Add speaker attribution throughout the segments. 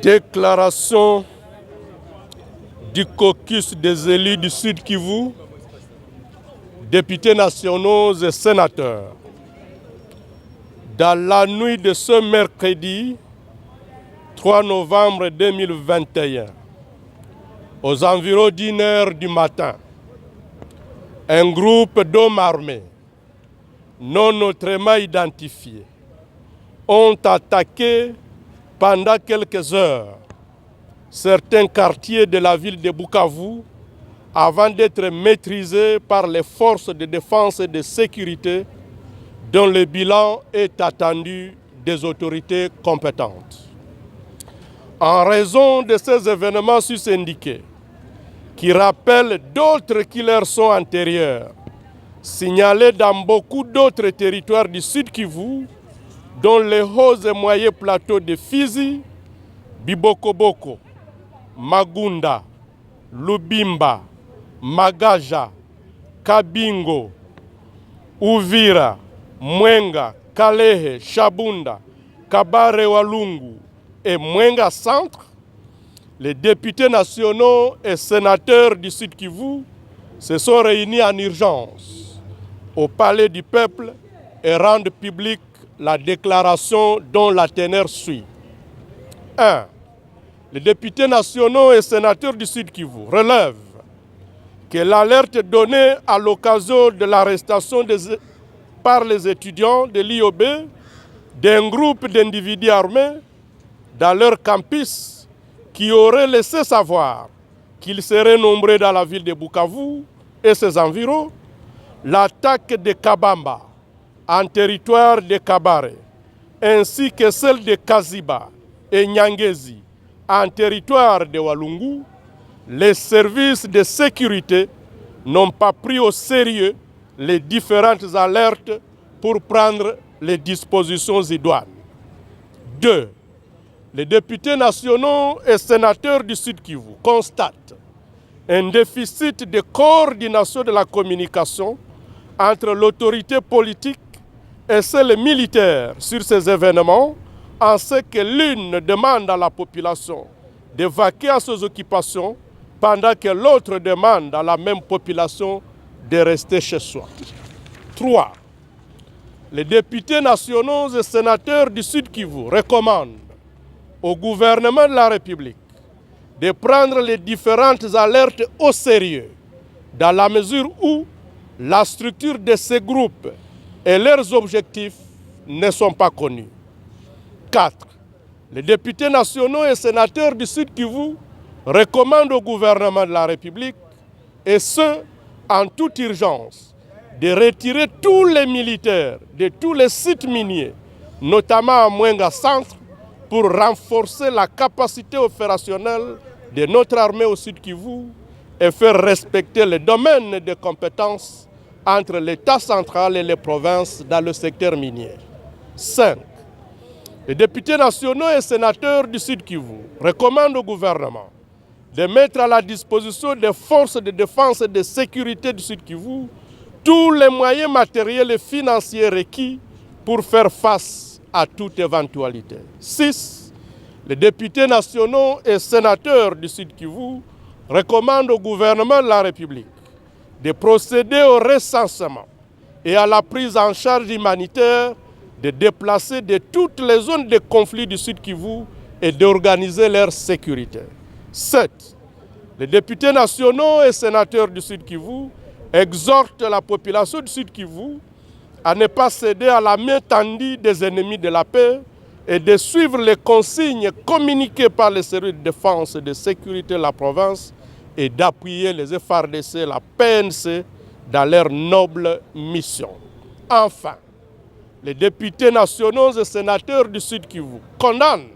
Speaker 1: Déclaration du caucus des élus du Sud Kivu, députés nationaux et sénateurs. Dans la nuit de ce mercredi 3 novembre 2021, aux environs d'1 h du matin, un groupe d'hommes armés non autrement identifiés ont attaqué pendant quelques heures certains quartiers de la ville de Bukavu avant d'être maîtrisés par les forces de défense et de sécurité dont le bilan est attendu des autorités compétentes. En raison de ces événements sus-indiqués, qui rappellent d'autres qui leur sont antérieurs, signalés dans beaucoup d'autres territoires du Sud Kivu, dont les hauts et moyens plateaux de Fizi, Bibokoboko, Magunda, Lubimba, Magaja, Kabingo, Uvira, Mwenga, Kalehe, Chabunda, Kabare Walungu et Mwenga Centre, les députés nationaux et sénateurs du Sud Kivu se sont réunis en urgence au Palais du Peuple et rendent publique la déclaration dont la teneur suit. 1. Les députés nationaux et sénateurs du Sud Kivu relèvent que l'alerte donnée à l'occasion de l'arrestation par les étudiants de l'IOB d'un groupe d'individus armés dans leur campus qui auraient laissé savoir qu'ils seraient nombreux dans la ville de Bukavu et ses environs, l'attaque de Kabamba en territoire de Kabare, ainsi que celle de Kaziba et Nyangezi en territoire de Walungu, les services de sécurité n'ont pas pris au sérieux les différentes alertes pour prendre les dispositions idoines. 2. Les députés nationaux et sénateurs du Sud Kivu constatent un déficit de coordination de la communication entre l'autorité politique et celle militaire sur ces événements, en ce que l'une demande à la population de vaquer à ses occupations pendant que l'autre demande à la même population de rester chez soi. 3. Les députés nationaux et sénateurs du Sud Kivu recommandent au gouvernement de la République de prendre les différentes alertes au sérieux, dans la mesure où la structure de ces groupes et leurs objectifs ne sont pas connus. 4. Les députés nationaux et sénateurs du Sud Kivu recommandent au gouvernement de la République, et ce, en toute urgence, de retirer tous les militaires de tous les sites miniers, notamment à Mwenga Centre, pour renforcer la capacité opérationnelle de notre armée au Sud Kivu et faire respecter les domaines de compétences entre l'État central et les provinces dans le secteur minier. 5. Les députés nationaux et sénateurs du Sud Kivu recommandent au gouvernement de mettre à la disposition des forces de défense et de sécurité du Sud Kivu tous les moyens matériels et financiers requis pour faire face à toute éventualité. 6. Les députés nationaux et sénateurs du Sud Kivu recommandent au gouvernement de la République de procéder au recensement et à la prise en charge humanitaire de déplacer de toutes les zones de conflit du Sud Kivu et d'organiser leur sécurité. 7. Les députés nationaux et sénateurs du Sud Kivu exhortent la population du Sud Kivu à ne pas céder à la main tendue des ennemis de la paix et de suivre les consignes communiquées par les services de défense et de sécurité de la province et d'appuyer les FARDC et la PNC dans leur noble mission. Enfin, les députés nationaux et sénateurs du Sud Kivu condamnent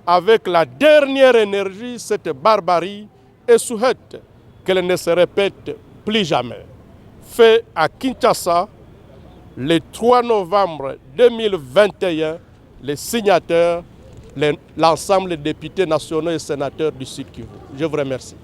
Speaker 1: avec la dernière énergie cette barbarie et souhaitent qu'elle ne se répète plus jamais. Fait à Kinshasa, le 3 novembre 2021, les signataires, l'ensemble des députés nationaux et sénateurs du Sud Kivu. Je vous remercie.